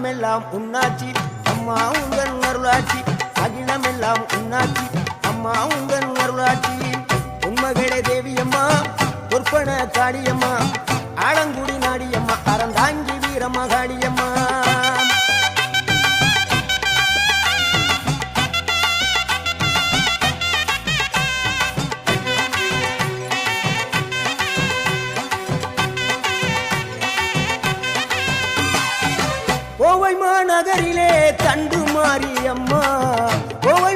அகிலமெல்லாம் உன்னாட்சி அம்மா உங்கள் அருளாட்சி அகிலமெல்லாம் உன்னாட்சி அம்மா உங்கள் அருளாட்சி உண்மகளே தேவியம்மா பொற்பன காளியம்மா ஆலங்குடி நாடியம்மா அறந்தாங்கி வீரம்மா காளியம்மா கோவை மாநகரிலே தண்டு மாரியம்மா கோவை